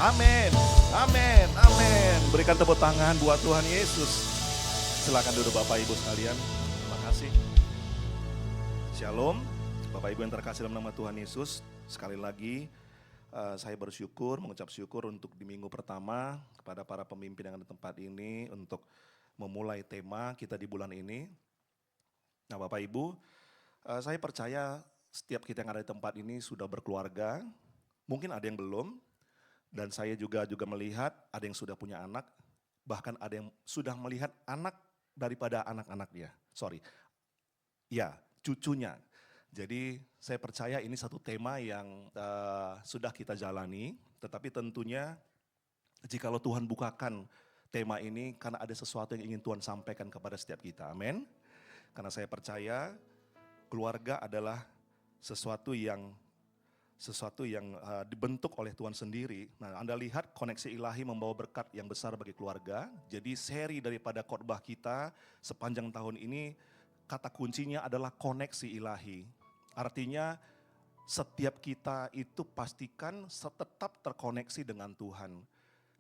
Amin, amin, amin. Berikan tepuk tangan buat Tuhan Yesus. Silakan duduk Bapak Ibu sekalian. Terima kasih. Shalom, Bapak Ibu yang terkasih dalam nama Tuhan Yesus. Sekali lagi saya bersyukur, mengucap syukur untuk di minggu pertama kepada para pemimpin yang ada di tempat ini untuk memulai tema kita di bulan ini. Nah Bapak Ibu, saya percaya setiap kita yang ada di tempat ini sudah berkeluarga, mungkin ada yang belum, dan saya juga melihat ada yang sudah punya anak, bahkan ada yang sudah melihat anak daripada anak-anaknya, cucunya. Jadi saya percaya ini satu tema yang sudah kita jalani, tetapi tentunya jikalau Tuhan bukakan tema ini karena ada sesuatu yang ingin Tuhan sampaikan kepada setiap kita, amin. Karena saya percaya keluarga adalah sesuatu yang dibentuk oleh Tuhan sendiri. Nah, Anda lihat koneksi ilahi membawa berkat yang besar bagi keluarga. Jadi seri daripada khotbah kita sepanjang tahun ini, kata kuncinya adalah koneksi ilahi. Artinya setiap kita itu pastikan tetap terkoneksi dengan Tuhan.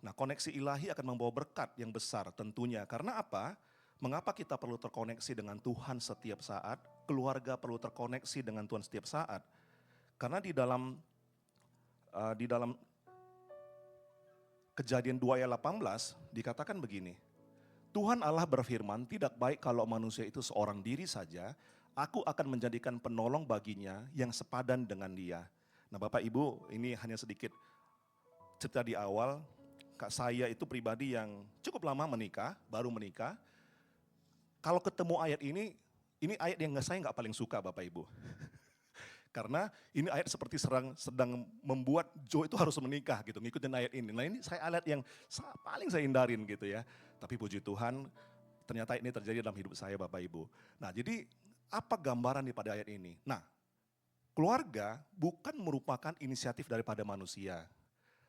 Nah, koneksi ilahi akan membawa berkat yang besar tentunya. Karena apa? Mengapa kita perlu terkoneksi dengan Tuhan setiap saat? Keluarga perlu terkoneksi dengan Tuhan setiap saat. Karena di dalam Kejadian 2 ayat 18 dikatakan begini, Tuhan Allah berfirman, tidak baik kalau manusia itu seorang diri saja, aku akan menjadikan penolong baginya yang sepadan dengan dia. Nah Bapak Ibu, ini hanya sedikit cerita di awal, Kak saya itu pribadi yang cukup lama menikah, baru menikah. Kalau ketemu ayat ini ayat yang saya nggak paling suka Bapak Ibu. Karena ini ayat seperti sedang membuat Joe itu harus menikah gitu, ngikutin ayat ini. Nah ini ayat yang paling saya hindarin gitu ya. Tapi puji Tuhan ternyata ini terjadi dalam hidup saya Bapak Ibu. Nah jadi apa gambaran pada ayat ini? Nah keluarga bukan merupakan inisiatif daripada manusia.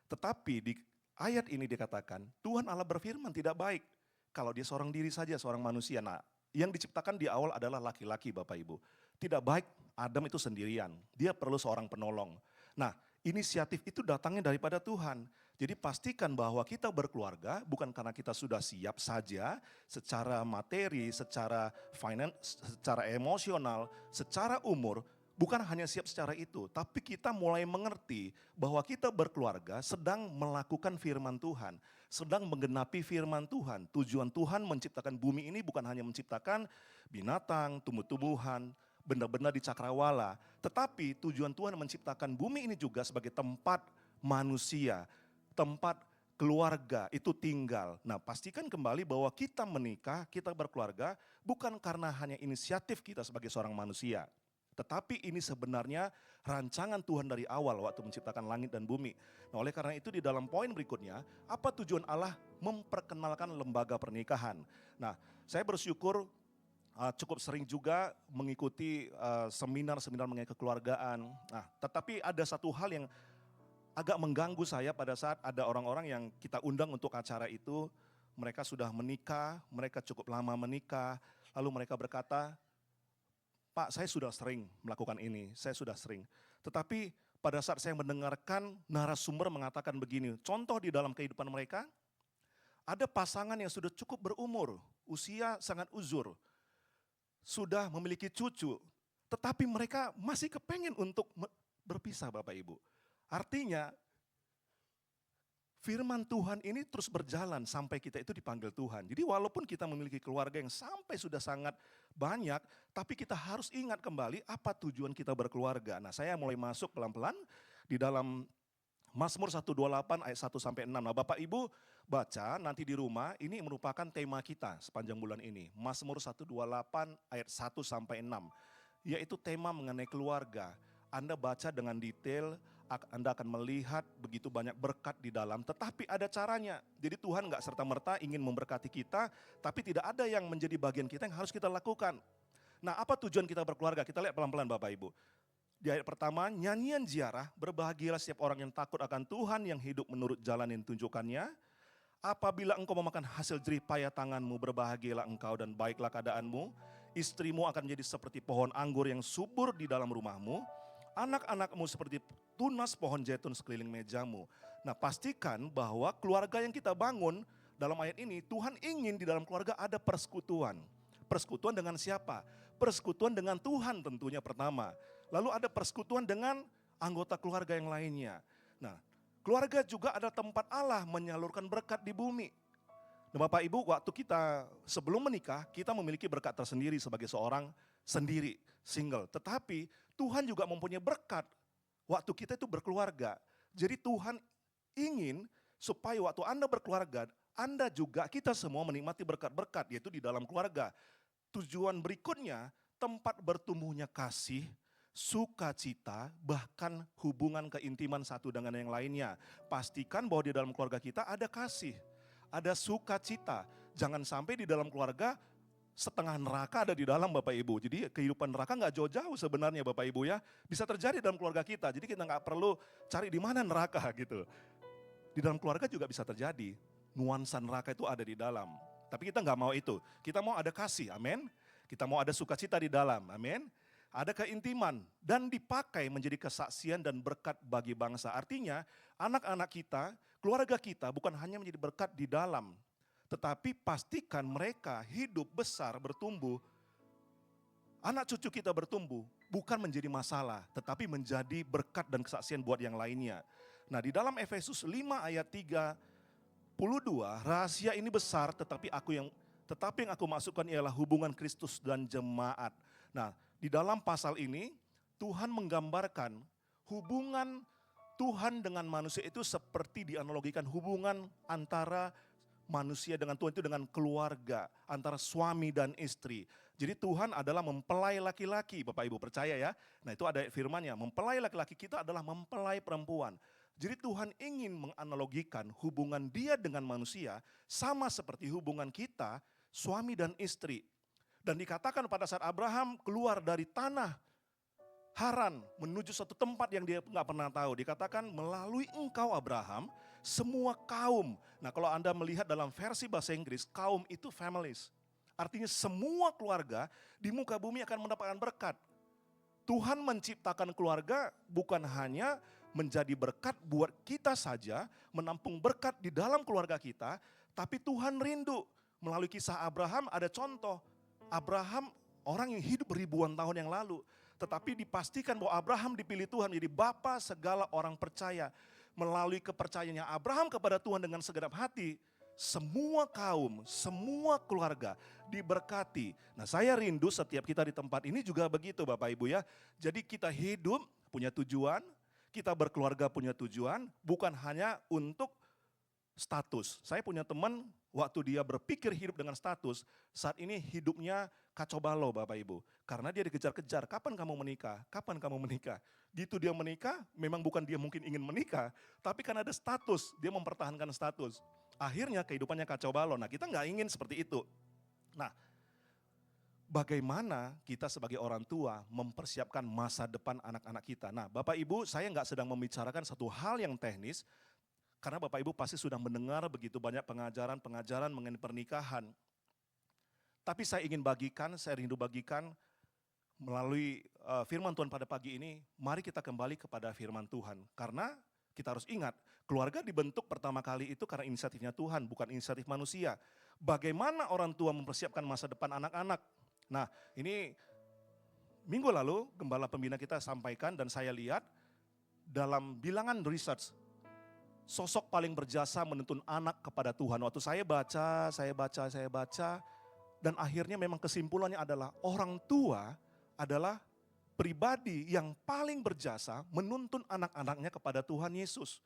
Tetapi di ayat ini dikatakan Tuhan Allah berfirman tidak baik kalau dia seorang diri saja, seorang manusia. Nah yang diciptakan di awal adalah laki-laki Bapak Ibu. Tidak baik Adam itu sendirian, dia perlu seorang penolong. Nah, inisiatif itu datangnya daripada Tuhan. Jadi pastikan bahwa kita berkeluarga bukan karena kita sudah siap saja secara materi, secara finance, secara emosional, secara umur, bukan hanya siap secara itu, tapi kita mulai mengerti bahwa kita berkeluarga sedang melakukan firman Tuhan, sedang menggenapi firman Tuhan. Tujuan Tuhan menciptakan bumi ini bukan hanya menciptakan binatang, tumbuh-tumbuhan, benda-benda di cakrawala. Tetapi tujuan Tuhan menciptakan bumi ini juga sebagai tempat manusia, tempat keluarga itu tinggal. Nah pastikan kembali bahwa kita menikah, kita berkeluarga bukan karena hanya inisiatif kita sebagai seorang manusia. Tetapi ini sebenarnya rancangan Tuhan dari awal waktu menciptakan langit dan bumi. Nah oleh karena itu di dalam poin berikutnya, apa tujuan Allah memperkenalkan lembaga pernikahan. Nah saya bersyukur cukup sering juga mengikuti seminar-seminar mengenai kekeluargaan. Nah, tetapi ada satu hal yang agak mengganggu saya pada saat ada orang-orang yang kita undang untuk acara itu. Mereka sudah menikah, mereka cukup lama menikah, lalu mereka berkata, Pak saya sudah sering melakukan ini, saya sudah sering. Tetapi pada saat saya mendengarkan narasumber mengatakan begini, contoh di dalam kehidupan mereka, ada pasangan yang sudah cukup berumur, usia sangat uzur, sudah memiliki cucu, tetapi mereka masih kepengen untuk berpisah Bapak Ibu. Artinya firman Tuhan ini terus berjalan sampai kita itu dipanggil Tuhan. Jadi walaupun kita memiliki keluarga yang sampai sudah sangat banyak, tapi kita harus ingat kembali apa tujuan kita berkeluarga. Nah saya mulai masuk pelan-pelan di dalam Mazmur 128 ayat 1 sampai 6. Nah Bapak Ibu baca nanti di rumah, ini merupakan tema kita sepanjang bulan ini. Mazmur 128 ayat 1 sampai 6. Yaitu tema mengenai keluarga. Anda baca dengan detail, Anda akan melihat begitu banyak berkat di dalam. Tetapi ada caranya. Jadi Tuhan gak serta-merta ingin memberkati kita, tapi tidak ada yang menjadi bagian kita yang harus kita lakukan. Nah apa tujuan kita berkeluarga? Kita lihat pelan-pelan Bapak Ibu. Di ayat pertama, nyanyian ziarah, berbahagialah setiap orang yang takut akan Tuhan, yang hidup menurut jalan yang ditunjukkannya. Apabila engkau memakan hasil jerih payah tanganmu, berbahagialah engkau dan baiklah keadaanmu. Istrimu akan menjadi seperti pohon anggur yang subur di dalam rumahmu. Anak-anakmu seperti tunas pohon zaitun sekeliling mejamu. Nah, pastikan bahwa keluarga yang kita bangun dalam ayat ini, Tuhan ingin di dalam keluarga ada persekutuan. Persekutuan dengan siapa? Persekutuan dengan Tuhan tentunya pertama. Lalu ada persekutuan dengan anggota keluarga yang lainnya. Nah, keluarga juga adalah tempat Allah menyalurkan berkat di bumi. Nah, Bapak Ibu, waktu kita sebelum menikah, kita memiliki berkat tersendiri sebagai seorang sendiri, single. Tetapi Tuhan juga mempunyai berkat waktu kita itu berkeluarga. Jadi Tuhan ingin supaya waktu Anda berkeluarga, Anda juga, kita semua menikmati berkat-berkat, yaitu di dalam keluarga. Tujuan berikutnya, tempat bertumbuhnya kasih, sukacita, bahkan hubungan keintiman satu dengan yang lainnya. Pastikan bahwa di dalam keluarga kita ada kasih, ada sukacita. Jangan sampai di dalam keluarga setengah neraka ada di dalam Bapak Ibu. Jadi kehidupan neraka nggak jauh-jauh sebenarnya Bapak Ibu ya. Bisa terjadi dalam keluarga kita. Jadi kita nggak perlu cari di mana neraka gitu. Di dalam keluarga juga bisa terjadi. Nuansa neraka itu ada di dalam. Tapi kita nggak mau itu. Kita mau ada kasih, amin. Kita mau ada sukacita di dalam, amin. Ada keintiman dan dipakai menjadi kesaksian dan berkat bagi bangsa. Artinya anak-anak kita, keluarga kita bukan hanya menjadi berkat di dalam. Tetapi pastikan mereka hidup besar, bertumbuh. Anak cucu kita bertumbuh bukan menjadi masalah, tetapi menjadi berkat dan kesaksian buat yang lainnya. Nah, di dalam Efesus 5 ayat 32, rahasia ini besar tetapi yang aku masukkan ialah hubungan Kristus dan jemaat. Nah, di dalam pasal ini Tuhan menggambarkan hubungan Tuhan dengan manusia itu seperti dianalogikan hubungan antara manusia dengan Tuhan itu dengan keluarga, antara suami dan istri. Jadi Tuhan adalah mempelai laki-laki, Bapak Ibu percaya ya. Nah, itu ada firman-Nya, mempelai laki-laki kita adalah mempelai perempuan. Jadi Tuhan ingin menganalogikan hubungan Dia dengan manusia sama seperti hubungan kita, suami dan istri. Dan dikatakan pada saat Abraham keluar dari tanah Haran menuju suatu tempat yang dia nggak pernah tahu. Dikatakan melalui engkau Abraham, semua kaum. Nah, kalau Anda melihat dalam versi bahasa Inggris, kaum itu families. Artinya semua keluarga di muka bumi akan mendapatkan berkat. Tuhan menciptakan keluarga bukan hanya menjadi berkat buat kita saja, menampung berkat di dalam keluarga kita, tapi Tuhan rindu. Melalui kisah Abraham ada contoh. Abraham orang yang hidup ribuan tahun yang lalu. Tetapi dipastikan bahwa Abraham dipilih Tuhan menjadi bapa segala orang percaya. Melalui kepercayaannya Abraham kepada Tuhan dengan segenap hati, semua kaum, semua keluarga diberkati. Nah, saya rindu setiap kita di tempat ini juga begitu Bapak Ibu ya. Jadi kita hidup punya tujuan, kita berkeluarga punya tujuan, bukan hanya untuk status. Saya punya teman, waktu dia berpikir hidup dengan status, saat ini hidupnya kacau balau Bapak Ibu. Karena dia dikejar-kejar, kapan kamu menikah? Kapan kamu menikah? Gitu dia menikah, memang bukan dia mungkin ingin menikah, tapi karena ada status, dia mempertahankan status. Akhirnya kehidupannya kacau balau. Nah, kita nggak ingin seperti itu. Nah, bagaimana kita sebagai orang tua mempersiapkan masa depan anak-anak kita? Nah, Bapak Ibu, saya nggak sedang membicarakan satu hal yang teknis, karena Bapak Ibu pasti sudah mendengar begitu banyak pengajaran-pengajaran mengenai pernikahan. Tapi saya ingin bagikan, saya rindu bagikan melalui firman Tuhan pada pagi ini, mari kita kembali kepada firman Tuhan. Karena kita harus ingat, keluarga dibentuk pertama kali itu karena inisiatifnya Tuhan, bukan inisiatif manusia. Bagaimana orang tua mempersiapkan masa depan anak-anak? Nah, ini minggu lalu gembala pembina kita sampaikan dan saya lihat dalam bilangan research, sosok paling berjasa menuntun anak kepada Tuhan. Waktu saya baca, dan akhirnya memang kesimpulannya adalah orang tua adalah pribadi yang paling berjasa menuntun anak-anaknya kepada Tuhan Yesus.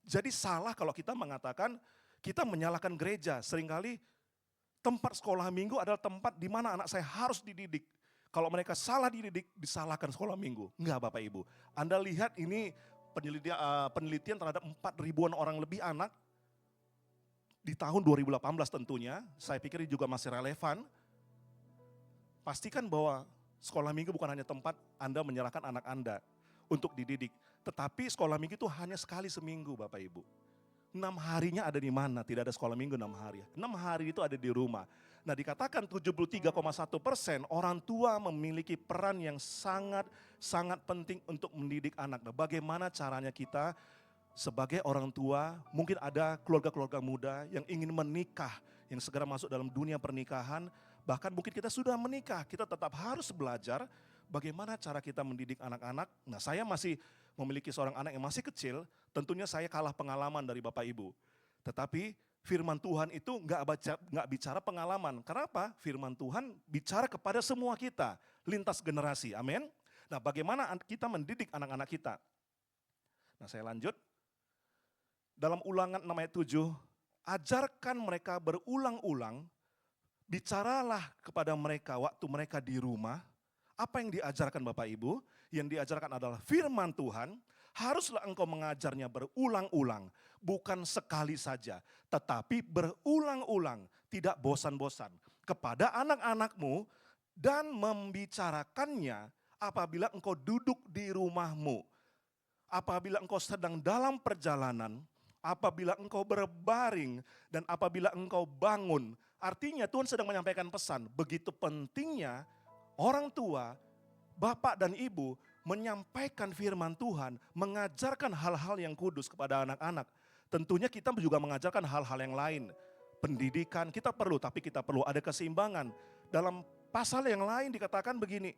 Jadi salah kalau kita mengatakan kita menyalahkan gereja. Seringkali tempat sekolah minggu adalah tempat di mana anak saya harus dididik. Kalau mereka salah dididik, disalahkan sekolah minggu. Enggak Bapak Ibu. Anda lihat ini penelitian terhadap 4.000-an orang lebih anak di tahun 2018 tentunya, saya pikir ini juga masih relevan. Pastikan bahwa sekolah minggu bukan hanya tempat Anda menyerahkan anak Anda untuk dididik, tetapi sekolah minggu itu hanya sekali seminggu Bapak Ibu. 6 harinya ada di mana? Tidak ada sekolah minggu 6 hari. 6 hari itu ada di rumah. Nah, dikatakan 73,1% orang tua memiliki peran yang sangat penting untuk mendidik anak. Nah, bagaimana caranya kita sebagai orang tua, mungkin ada keluarga-keluarga muda yang ingin menikah, yang segera masuk dalam dunia pernikahan, bahkan mungkin kita sudah menikah, kita tetap harus belajar bagaimana cara kita mendidik anak-anak. Nah, saya masih memiliki seorang anak yang masih kecil, tentunya saya kalah pengalaman dari Bapak Ibu. Tetapi firman Tuhan itu nggak bicara pengalaman. Kenapa? Firman Tuhan bicara kepada semua kita, lintas generasi. Amin. Nah, bagaimana kita mendidik anak-anak kita? Nah, saya lanjut. Dalam Ulangan 6 ayat 7, ajarkan mereka berulang-ulang, bicaralah kepada mereka waktu mereka di rumah. Apa yang diajarkan Bapak Ibu? Yang diajarkan adalah firman Tuhan, haruslah engkau mengajarnya berulang-ulang, bukan sekali saja, tetapi berulang-ulang, tidak bosan-bosan, kepada anak-anakmu dan membicarakannya apabila engkau duduk di rumahmu, apabila engkau sedang dalam perjalanan, apabila engkau berbaring, dan apabila engkau bangun. Artinya Tuhan sedang menyampaikan pesan, begitu pentingnya orang tua, bapak dan ibu menyampaikan firman Tuhan, mengajarkan hal-hal yang kudus kepada anak-anak. Tentunya kita juga mengajarkan hal-hal yang lain. Pendidikan kita perlu, tapi kita perlu ada keseimbangan. Dalam pasal yang lain dikatakan begini,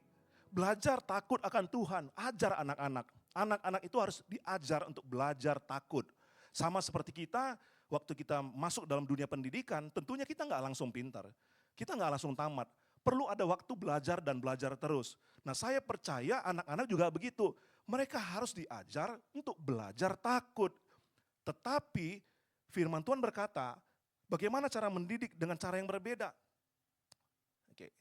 belajar takut akan Tuhan, ajar anak-anak. Anak-anak itu harus diajar untuk belajar takut. Sama seperti kita, waktu kita masuk dalam dunia pendidikan, tentunya kita nggak langsung pintar. Kita nggak langsung tamat. Perlu ada waktu belajar dan belajar terus. Nah, saya percaya anak-anak juga begitu. Mereka harus diajar untuk belajar takut. Tetapi firman Tuhan berkata, bagaimana cara mendidik dengan cara yang berbeda? Oke.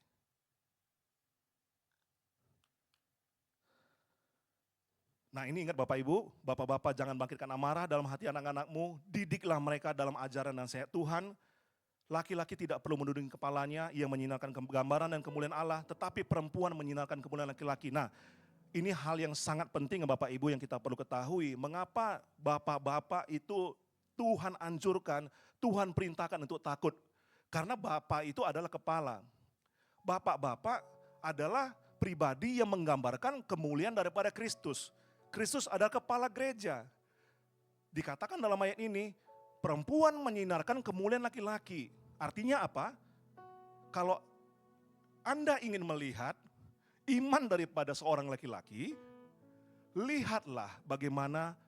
Nah, ini ingat Bapak Ibu, Bapak-bapak jangan bangkitkan amarah dalam hati anak-anakmu, didiklah mereka dalam ajaran dan nasihat Tuhan. Laki-laki tidak perlu menuding kepalanya, yang menyinarkan gambaran dan kemuliaan Allah, tetapi perempuan menyinarkan kemuliaan laki-laki. Nah, ini hal yang sangat penting Bapak Ibu yang kita perlu ketahui. Mengapa bapak-bapak itu Tuhan anjurkan, Tuhan perintahkan untuk takut? Karena bapak itu adalah kepala. Bapak-bapak adalah pribadi yang menggambarkan kemuliaan daripada Kristus. Kristus adalah kepala gereja. Dikatakan dalam ayat ini, perempuan menyinarkan kemuliaan laki-laki. Artinya apa? Kalau Anda ingin melihat iman daripada seorang laki-laki, lihatlah bagaimana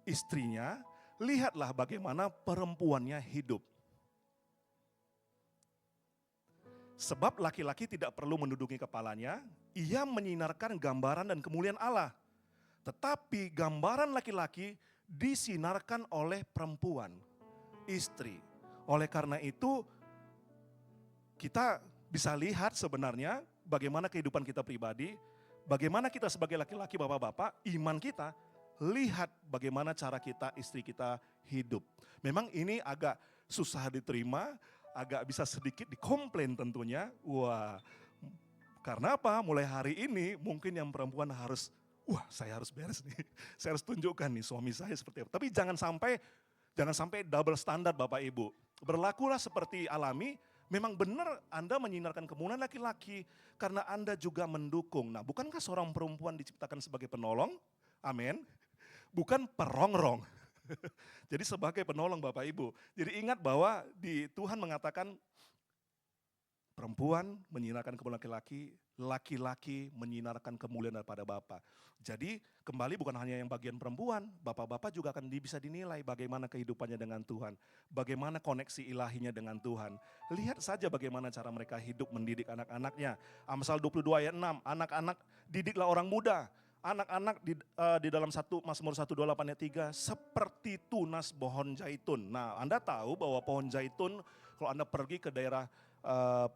istrinya, lihatlah bagaimana perempuannya hidup. Sebab laki-laki tidak perlu menduduki kepalanya, ia menyinarkan gambaran dan kemuliaan Allah. Tetapi gambaran laki-laki disinarkan oleh perempuan, istri. Oleh karena itu, kita bisa lihat sebenarnya bagaimana kehidupan kita pribadi, bagaimana kita sebagai laki-laki, bapak-bapak, iman kita, lihat bagaimana cara kita, istri kita hidup. Memang ini agak susah diterima, agak bisa sedikit dikomplain tentunya. Wah, karena apa? Mulai hari ini mungkin yang perempuan harus, saya harus beres nih, saya harus tunjukkan nih suami saya seperti apa. Tapi jangan sampai double standar Bapak Ibu. Berlakulah seperti alami, memang benar Anda menyinarkan kemuliaan laki-laki karena Anda juga mendukung. Nah, bukankah seorang perempuan diciptakan sebagai penolong? Amin. Bukan perongrong. Jadi sebagai penolong Bapak Ibu. Jadi ingat bahwa di Tuhan mengatakan perempuan menyinarkan kemuliaan laki-laki, laki-laki menyinarkan kemuliaan daripada Bapa. Jadi kembali bukan hanya yang bagian perempuan, bapak-bapak juga akan bisa dinilai bagaimana kehidupannya dengan Tuhan. Bagaimana koneksi ilahinya dengan Tuhan. Lihat saja bagaimana cara mereka hidup mendidik anak-anaknya. Amsal 22 ayat 6, anak-anak didiklah orang muda. Anak-anak di dalam Mazmur 128 ayat 3 seperti tunas pohon zaitun. Nah, Anda tahu bahwa pohon zaitun kalau Anda pergi ke daerah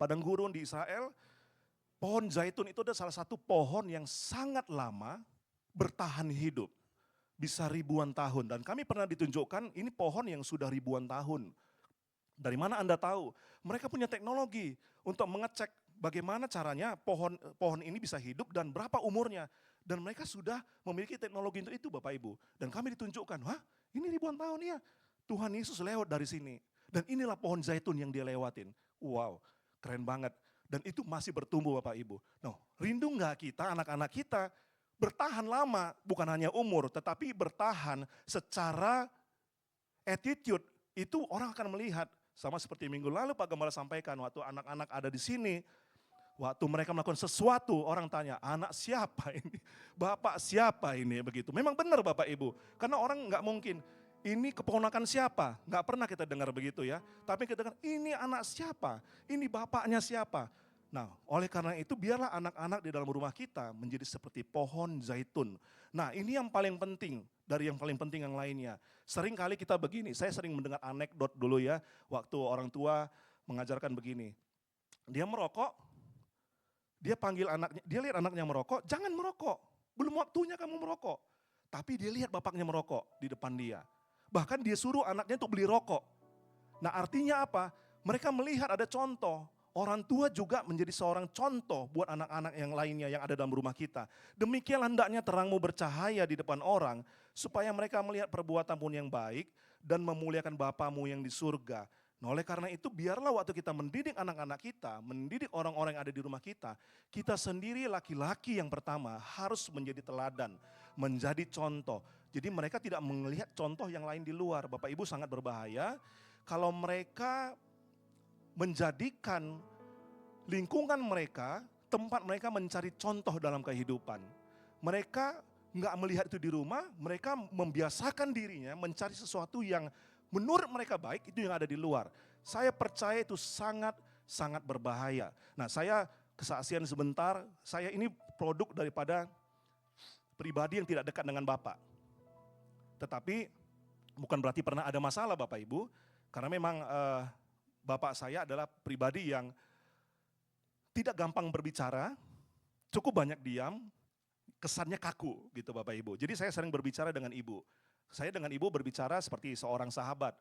padang gurun di Israel, pohon zaitun itu adalah salah satu pohon yang sangat lama bertahan hidup. Bisa ribuan tahun. Dan kami pernah ditunjukkan ini pohon yang sudah ribuan tahun. Dari mana Anda tahu? Mereka punya teknologi untuk mengecek bagaimana caranya pohon ini bisa hidup dan berapa umurnya. Dan mereka sudah memiliki teknologi untuk itu Bapak Ibu. Dan kami ditunjukkan, wah ini ribuan tahun ya. Tuhan Yesus lewat dari sini. Dan inilah pohon zaitun yang dia lewatin. Wow, keren banget. Dan itu masih bertumbuh Bapak Ibu. Nah, rindu nggak kita, anak-anak kita, bertahan lama, bukan hanya umur, tetapi bertahan secara attitude. Itu orang akan melihat. Sama seperti minggu lalu Pak Gembala sampaikan, waktu anak-anak ada di sini, waktu mereka melakukan sesuatu, orang tanya, anak siapa ini? Bapak siapa ini? Begitu. Memang benar Bapak Ibu, karena orang nggak mungkin, ini keponakan siapa? Nggak pernah kita dengar begitu ya. Tapi kita dengar, ini anak siapa? Ini bapaknya siapa? Nah, oleh karena itu biarlah anak-anak di dalam rumah kita menjadi seperti pohon zaitun. Nah, ini yang paling penting dari yang paling penting yang lainnya. Sering kali kita begini, saya sering mendengar anekdot dulu ya, waktu orang tua mengajarkan begini. Dia merokok, dia panggil anaknya, dia lihat anaknya merokok, jangan merokok. Belum waktunya kamu merokok. Tapi dia lihat bapaknya merokok di depan dia. Bahkan dia suruh anaknya untuk beli rokok. Nah, artinya apa? Mereka melihat ada contoh. Orang tua juga menjadi seorang contoh buat anak-anak yang lainnya yang ada dalam rumah kita. Demikian hendaknya terangmu bercahaya di depan orang, supaya mereka melihat perbuatanmu yang baik dan memuliakan Bapamu yang di surga. Nah, oleh karena itu biarlah waktu kita mendidik anak-anak kita, mendidik orang-orang yang ada di rumah kita sendiri laki-laki yang pertama harus menjadi teladan, menjadi contoh. Jadi mereka tidak melihat contoh yang lain di luar. Bapak Ibu sangat berbahaya kalau mereka menjadikan lingkungan mereka, tempat mereka mencari contoh dalam kehidupan. Mereka nggak melihat itu di rumah, mereka membiasakan dirinya mencari sesuatu yang menurut mereka baik, itu yang ada di luar. Saya percaya itu sangat berbahaya. Nah, saya kesaksian sebentar, saya ini produk daripada pribadi yang tidak dekat dengan Bapak. Tetapi bukan berarti pernah ada masalah Bapak Ibu, karena memang Bapak saya adalah pribadi yang tidak gampang berbicara, cukup banyak diam, kesannya kaku gitu Bapak Ibu. Jadi saya sering berbicara dengan ibu. Saya dengan ibu berbicara seperti seorang sahabat.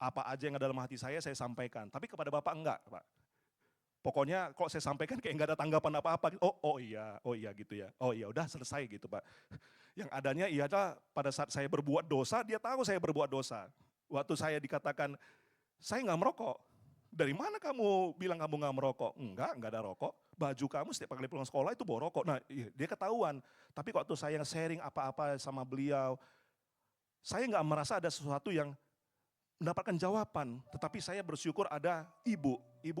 Apa aja yang ada dalam hati saya sampaikan. Tapi kepada Bapak enggak Pak. Pokoknya kok saya sampaikan kayak enggak ada tanggapan apa-apa. Oh iya gitu ya. Oh iya udah selesai gitu Pak. Yang adanya ialah pada saat saya berbuat dosa, dia tahu saya berbuat dosa. Waktu saya dikatakan, saya enggak merokok. Dari mana kamu bilang kamu nggak merokok? Enggak ada rokok. Baju kamu setiap kali pulang sekolah itu bawa rokok. Nah, dia ketahuan. Tapi waktu saya sharing apa-apa sama beliau, saya nggak merasa ada sesuatu yang mendapatkan jawaban. Tetapi saya bersyukur ada ibu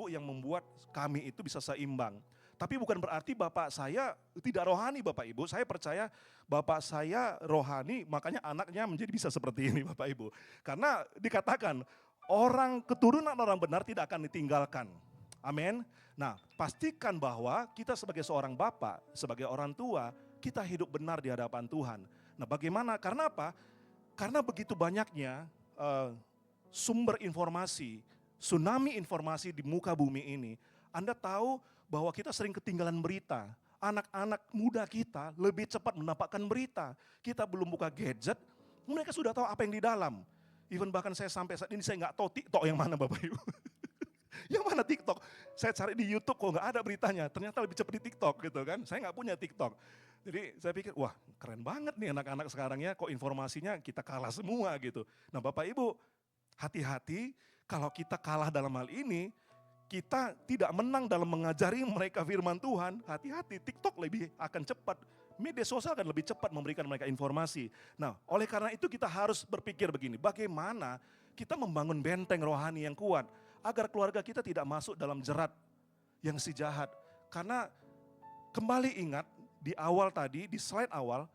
yang membuat kami itu bisa seimbang. Tapi bukan berarti bapak saya tidak rohani Bapak Ibu. Saya percaya bapak saya rohani, makanya anaknya menjadi bisa seperti ini Bapak Ibu. Karena dikatakan, orang keturunan orang benar tidak akan ditinggalkan. Amin. Nah, pastikan bahwa kita sebagai seorang bapak, sebagai orang tua, kita hidup benar di hadapan Tuhan. Nah, bagaimana? Karena apa? Karena begitu banyaknya sumber informasi, tsunami informasi di muka bumi ini. Anda tahu bahwa kita sering ketinggalan berita. Anak-anak muda kita lebih cepat mendapatkan berita. Kita belum buka gadget, mereka sudah tahu apa yang di dalam. Even bahkan saya sampai saat ini saya nggak tahu TikTok yang mana Bapak Ibu. Yang mana TikTok? Saya cari di YouTube kok nggak ada beritanya. Ternyata lebih cepat di TikTok gitu kan. Saya nggak punya TikTok. Jadi saya pikir wah keren banget nih anak-anak sekarang ya. Kok informasinya kita kalah semua gitu. Nah Bapak Ibu hati-hati kalau kita kalah dalam hal ini. Kita tidak menang dalam mengajari mereka firman Tuhan. Hati-hati TikTok lebih akan cepat. Media sosial akan lebih cepat memberikan mereka informasi. Nah, oleh karena itu kita harus berpikir begini, bagaimana kita membangun benteng rohani yang kuat, agar keluarga kita tidak masuk dalam jerat yang si jahat. Karena kembali ingat di awal tadi, di slide awal,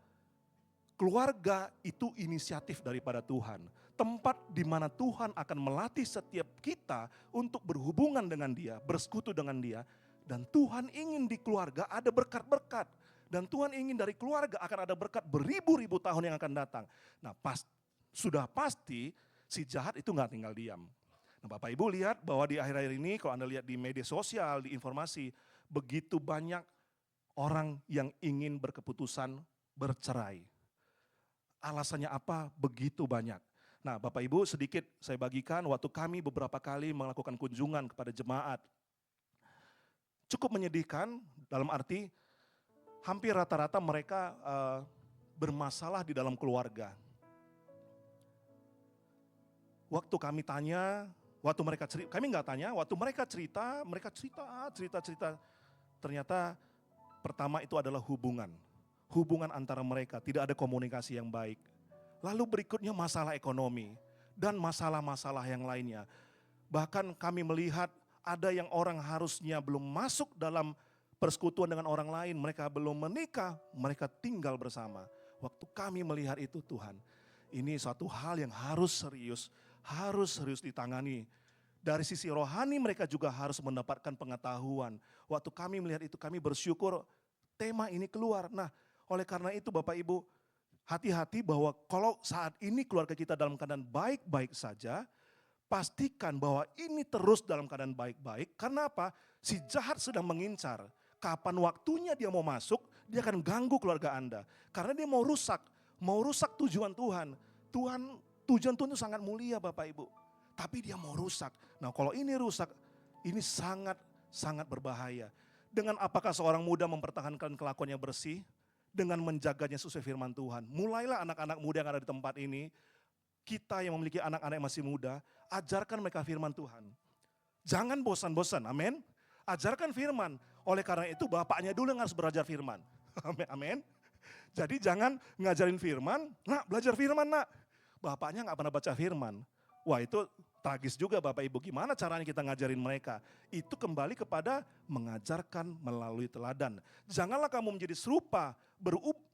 keluarga itu inisiatif daripada Tuhan. Tempat di mana Tuhan akan melatih setiap kita untuk berhubungan dengan Dia, bersekutu dengan Dia. Dan Tuhan ingin di keluarga ada berkat-berkat. Dan Tuhan ingin dari keluarga akan ada berkat beribu-ribu tahun yang akan datang. Nah sudah pasti si jahat itu nggak tinggal diam. Nah Bapak Ibu lihat bahwa di akhir-akhir ini kalau Anda lihat di media sosial, di informasi, begitu banyak orang yang ingin berkeputusan bercerai. Alasannya apa? Begitu banyak. Nah Bapak Ibu sedikit saya bagikan waktu kami beberapa kali melakukan kunjungan kepada jemaat. Cukup menyedihkan dalam arti hampir rata-rata mereka bermasalah di dalam keluarga. Waktu kami tanya, waktu mereka cerita, kami nggak tanya, waktu mereka cerita, ternyata pertama itu adalah hubungan. hubungan antara mereka, tidak ada komunikasi yang baik. Lalu berikutnya masalah ekonomi dan masalah-masalah yang lainnya. Bahkan kami melihat ada yang orang harusnya belum masuk dalam persekutuan dengan orang lain, mereka belum menikah, mereka tinggal bersama. Waktu kami melihat itu Tuhan, ini suatu hal yang harus serius ditangani. Dari sisi rohani mereka juga harus mendapatkan pengetahuan. Waktu kami melihat itu kami bersyukur tema ini keluar. Nah, oleh karena itu Bapak Ibu, hati-hati bahwa kalau saat ini keluarga kita dalam keadaan baik-baik saja, pastikan bahwa ini terus dalam keadaan baik-baik. Karena apa? Si jahat sedang mengincar. Kapan waktunya dia mau masuk, dia akan ganggu keluarga Anda. Karena dia mau rusak tujuan Tuhan. Tujuan Tuhan itu sangat mulia Bapak Ibu. Tapi dia mau rusak. Nah kalau ini rusak, ini sangat berbahaya. Dengan apakah seorang muda mempertahankan kelakuannya bersih? Dengan menjaganya sesuai firman Tuhan. Mulailah anak-anak muda yang ada di tempat ini, kita yang memiliki anak-anak yang masih muda, ajarkan mereka firman Tuhan. Jangan bosan-bosan, amin. Ajarkan firman. Oleh karena itu bapaknya dulu yang harus belajar firman. Amin. Jadi jangan ngajarin firman, nak belajar firman nak. Bapaknya gak pernah baca firman. Wah itu tragis juga Bapak Ibu, gimana caranya kita ngajarin mereka? Itu kembali kepada mengajarkan melalui teladan. Janganlah kamu menjadi serupa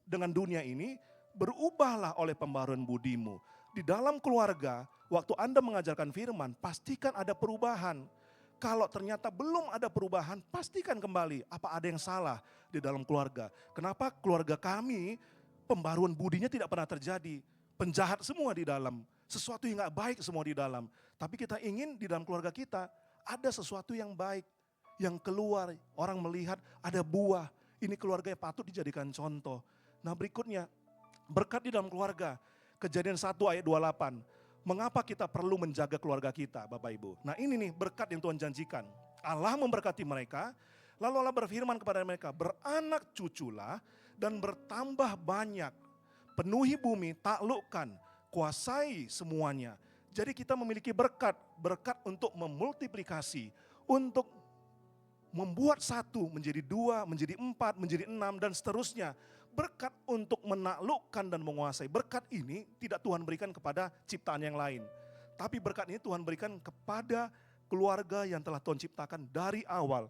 dengan dunia ini, berubahlah oleh pembaruan budimu. Di dalam keluarga, waktu Anda mengajarkan firman, pastikan ada perubahan. Kalau ternyata belum ada perubahan, pastikan kembali apa ada yang salah di dalam keluarga. Kenapa keluarga kami, pembaruan budinya tidak pernah terjadi. Penjahat semua di dalam. Sesuatu yang gak baik semua di dalam. Tapi kita ingin di dalam keluarga kita ada sesuatu yang baik. Yang keluar, orang melihat ada buah. Ini keluarga yang patut dijadikan contoh. Nah berikutnya, berkat di dalam keluarga. Kejadian 1 ayat 28. Mengapa kita perlu menjaga keluarga kita Bapak Ibu. Nah ini nih berkat yang Tuhan janjikan. Allah memberkati mereka. Lalu Allah berfirman kepada mereka, beranak cuculah dan bertambah banyak. Penuhi bumi, taklukkan. Kuasai semuanya. Jadi kita memiliki berkat untuk memultiplikasi, untuk membuat 1 menjadi 2, menjadi 4, menjadi 6 dan seterusnya. Berkat untuk menaklukkan dan menguasai. Berkat ini tidak Tuhan berikan kepada ciptaan yang lain. Tapi berkat ini Tuhan berikan kepada keluarga yang telah Tuhan ciptakan dari awal.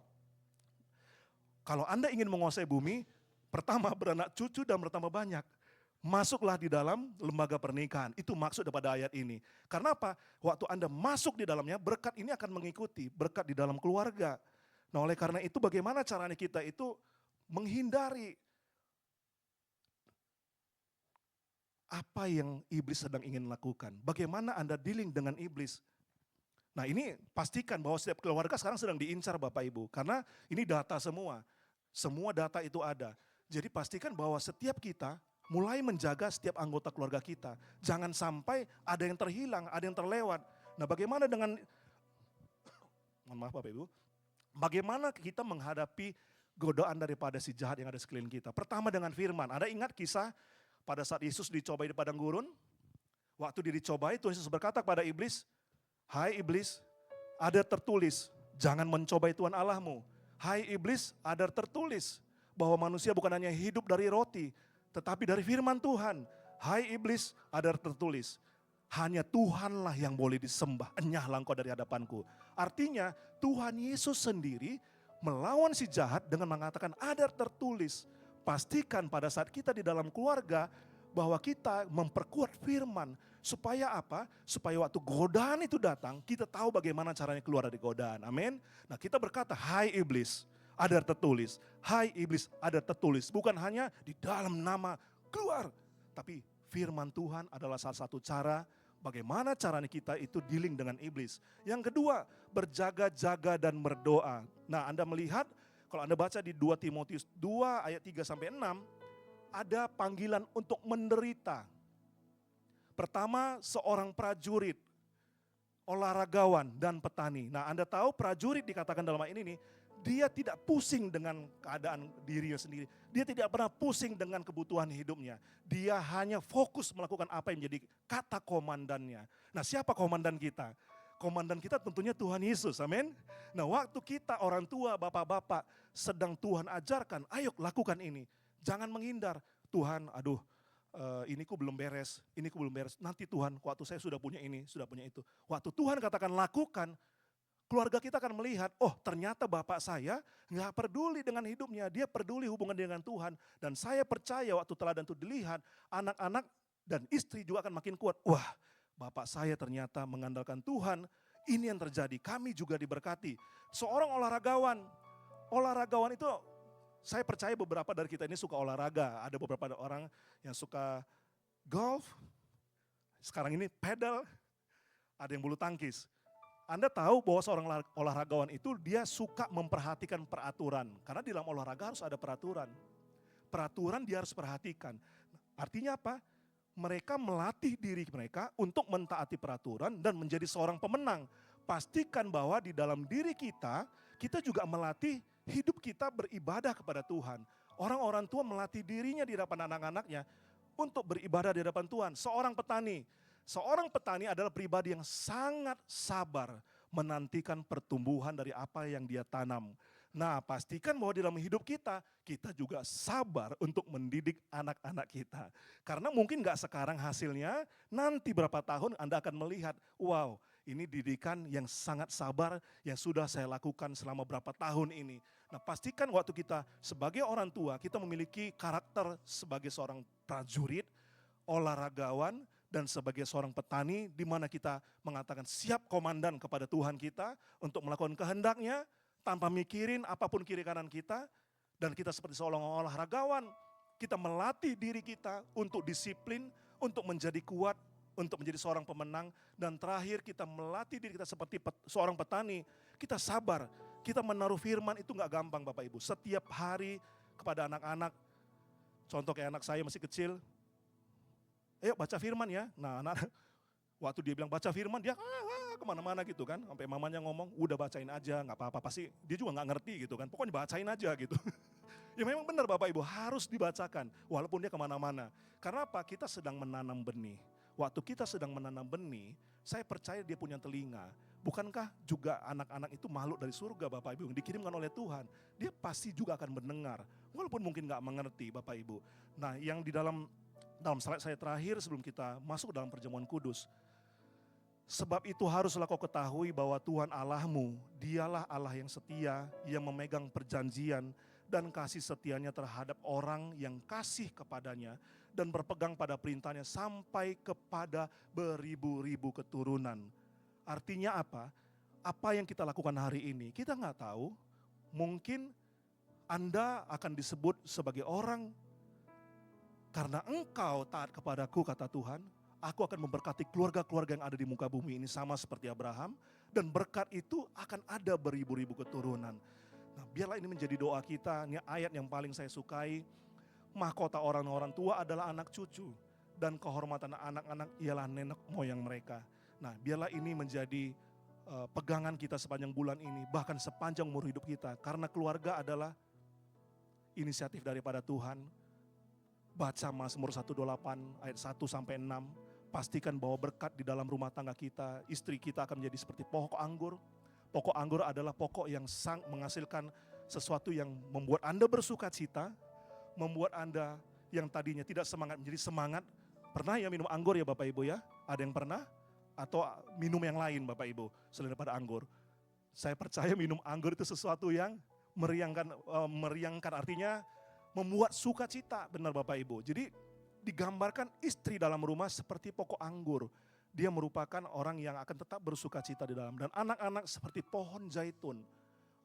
Kalau Anda ingin menguasai bumi, pertama beranak cucu dan bertambah banyak. Masuklah di dalam lembaga pernikahan. Itu maksud daripada ayat ini. Karena apa? Waktu Anda masuk di dalamnya, berkat ini akan mengikuti. Berkat di dalam keluarga. Nah oleh karena itu bagaimana caranya kita itu menghindari apa yang iblis sedang ingin lakukan. Bagaimana Anda dealing dengan iblis. Nah ini pastikan bahwa setiap keluarga sekarang sedang diincar Bapak Ibu. Karena ini data semua. Semua data itu ada. Jadi pastikan bahwa setiap kita mulai menjaga setiap anggota keluarga kita. Jangan sampai ada yang terhilang, ada yang terlewat. Nah bagaimana dengan, mohon maaf Bapak Ibu, bagaimana kita menghadapi godaan daripada si jahat yang ada sekeliling kita. Pertama dengan firman, Anda ingat kisah pada saat Yesus dicobai di padang gurun? Waktu dia dicobai, Tuhan Yesus berkata kepada iblis, hai iblis, ada tertulis, jangan mencobai Tuhan Allahmu. Hai iblis, ada tertulis bahwa manusia bukan hanya hidup dari roti, tetapi dari firman Tuhan. Hai iblis, ada tertulis, hanya Tuhanlah yang boleh disembah, enyahlah engkau dari hadapanku. Artinya Tuhan Yesus sendiri melawan si jahat dengan mengatakan ada tertulis. Pastikan pada saat kita di dalam keluarga bahwa kita memperkuat firman. Supaya apa? Supaya waktu godaan itu datang, kita tahu bagaimana caranya keluar dari godaan. Amin. Nah kita berkata, hai iblis, ada tertulis. Hai iblis, ada tertulis. Bukan hanya di dalam nama keluar. Tapi firman Tuhan adalah salah satu cara bagaimana caranya kita itu dealing dengan iblis. Yang kedua, berjaga-jaga dan berdoa. Nah Anda melihat, kalau Anda baca di 2 Timotius 2 ayat 3-6, ada panggilan untuk menderita. Pertama, seorang prajurit, olahragawan dan petani. Nah Anda tahu prajurit dikatakan dalam ayat ini, dia tidak pusing dengan keadaan dirinya sendiri. Dia tidak pernah pusing dengan kebutuhan hidupnya. Dia hanya fokus melakukan apa yang menjadi kata komandannya. Nah siapa komandan kita? Komandan kita tentunya Tuhan Yesus, amin. Nah waktu kita orang tua, bapak-bapak sedang Tuhan ajarkan, ayo lakukan ini. Jangan menghindar. Tuhan aduh ini ku belum beres, nanti Tuhan waktu saya sudah punya ini, sudah punya itu. Waktu Tuhan katakan lakukan, keluarga kita akan melihat, oh ternyata bapak saya nggak peduli dengan hidupnya, dia peduli hubungan dengan Tuhan. Dan saya percaya waktu teladan itu dilihat, anak-anak dan istri juga akan makin kuat. Wah, bapak saya ternyata mengandalkan Tuhan, ini yang terjadi, kami juga diberkati. Seorang olahragawan itu, saya percaya beberapa dari kita ini suka olahraga, ada beberapa orang yang suka golf, sekarang ini pedal, ada yang bulu tangkis. Anda tahu bahwa seorang olahragawan itu dia suka memperhatikan peraturan. Karena di dalam olahraga harus ada peraturan. Peraturan dia harus perhatikan. Artinya apa? Mereka melatih diri mereka untuk mentaati peraturan dan menjadi seorang pemenang. Pastikan bahwa di dalam diri kita, kita juga melatih hidup kita beribadah kepada Tuhan. Orang-orang tua melatih dirinya di hadapan anak-anaknya untuk beribadah di hadapan Tuhan. Seorang petani adalah pribadi yang sangat sabar menantikan pertumbuhan dari apa yang dia tanam. Nah, pastikan bahwa di dalam hidup kita juga sabar untuk mendidik anak-anak kita. Karena mungkin gak sekarang hasilnya, nanti berapa tahun Anda akan melihat, wow, ini didikan yang sangat sabar yang sudah saya lakukan selama berapa tahun ini. Nah, pastikan waktu kita sebagai orang tua, kita memiliki karakter sebagai seorang prajurit, olahragawan, dan sebagai seorang petani di mana kita mengatakan siap komandan kepada Tuhan kita untuk melakukan kehendaknya tanpa mikirin apapun kiri kanan kita. Dan kita seperti seorang olahragawan, kita melatih diri kita untuk disiplin, untuk menjadi kuat, untuk menjadi seorang pemenang. Dan terakhir kita melatih diri kita seperti seorang petani, kita sabar, kita menaruh firman itu gak gampang Bapak Ibu. Setiap hari kepada anak-anak, contoh kayak anak saya masih kecil, ayo baca firman ya. Nah anak waktu dia bilang baca firman dia kemana-mana gitu kan. Sampai mamanya ngomong udah bacain aja gak apa-apa. Pasti dia juga gak ngerti gitu kan. Pokoknya bacain aja gitu. Ya memang benar Bapak Ibu harus dibacakan. Walaupun dia kemana-mana. Karena apa? Kita sedang menanam benih. Waktu kita sedang menanam benih, saya percaya dia punya telinga. Bukankah juga anak-anak itu makhluk dari surga Bapak Ibu yang dikirimkan oleh Tuhan. Dia pasti juga akan mendengar. Walaupun mungkin gak mengerti Bapak Ibu. Nah yang di dalam slide saya terakhir sebelum kita masuk dalam perjamuan kudus. Sebab itu haruslah kau ketahui bahwa Tuhan Allahmu, dialah Allah yang setia, yang memegang perjanjian dan kasih setianya terhadap orang yang kasih kepadanya dan berpegang pada perintahnya sampai kepada beribu-ribu keturunan. Artinya apa? Apa yang kita lakukan hari ini, kita nggak tahu, mungkin Anda akan disebut sebagai orang karena engkau taat kepadaku kata Tuhan, aku akan memberkati keluarga-keluarga yang ada di muka bumi ini sama seperti Abraham. Dan berkat itu akan ada beribu-ribu keturunan. Nah biarlah ini menjadi doa kita, ini ayat yang paling saya sukai. Mahkota orang-orang tua adalah anak cucu. Dan kehormatan anak-anak ialah nenek moyang mereka. Nah biarlah ini menjadi pegangan kita sepanjang bulan ini, bahkan sepanjang umur hidup kita. Karena keluarga adalah inisiatif daripada Tuhan. Baca Mazmur 128 ayat 1 sampai 6. Pastikan bahwa berkat di dalam rumah tangga kita, istri kita akan menjadi seperti pokok anggur. Pokok anggur adalah pokok yang menghasilkan sesuatu yang membuat Anda bersuka cita, membuat Anda yang tadinya tidak semangat menjadi semangat. Pernah ya minum anggur ya Bapak Ibu ya? Ada yang pernah? Atau minum yang lain Bapak Ibu selain daripada anggur? Saya percaya minum anggur itu sesuatu yang meriangkan artinya membuat sukacita, benar Bapak Ibu. Jadi digambarkan istri dalam rumah seperti pokok anggur. Dia merupakan orang yang akan tetap bersukacita di dalam. Dan anak-anak seperti pohon zaitun.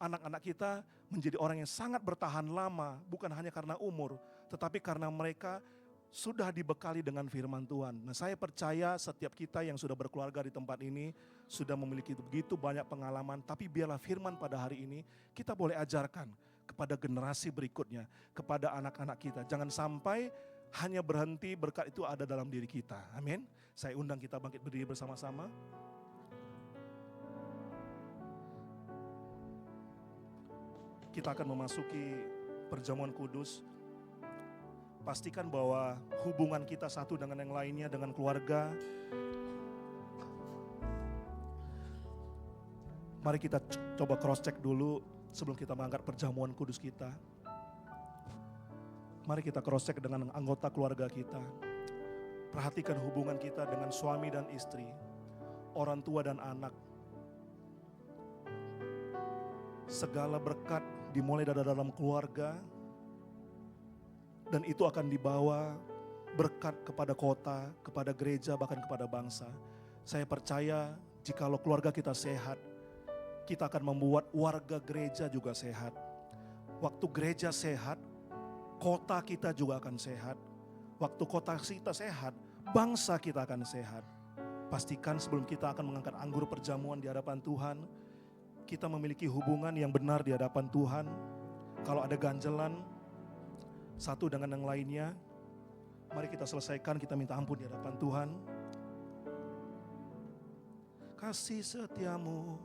Anak-anak kita menjadi orang yang sangat bertahan lama, bukan hanya karena umur, tetapi karena mereka sudah dibekali dengan firman Tuhan. Nah saya percaya setiap kita yang sudah berkeluarga di tempat ini, sudah memiliki begitu banyak pengalaman, tapi biarlah firman pada hari ini kita boleh ajarkan kepada generasi berikutnya, kepada anak-anak kita. Jangan sampai hanya berhenti berkat itu ada dalam diri kita. Amin. Saya undang kita bangkit berdiri bersama-sama. Kita akan memasuki perjamuan kudus. Pastikan bahwa hubungan kita satu dengan yang lainnya, dengan keluarga. Mari kita coba cross check dulu sebelum kita mengangkat perjamuan kudus kita. Mari kita cross check dengan anggota keluarga kita. Perhatikan hubungan kita dengan suami dan istri, orang tua dan anak. Segala berkat dimulai dari dalam keluarga, dan itu akan dibawa berkat kepada kota, kepada gereja, bahkan kepada bangsa. Saya percaya jikalau keluarga kita sehat, kita akan membuat warga gereja juga sehat. Waktu gereja sehat, kota kita juga akan sehat. Waktu kota kita sehat, bangsa kita akan sehat. Pastikan sebelum kita akan mengangkat anggur perjamuan di hadapan Tuhan, kita memiliki hubungan yang benar di hadapan Tuhan. Kalau ada ganjelan satu dengan yang lainnya, mari kita selesaikan, kita minta ampun di hadapan Tuhan. Kasih setiamu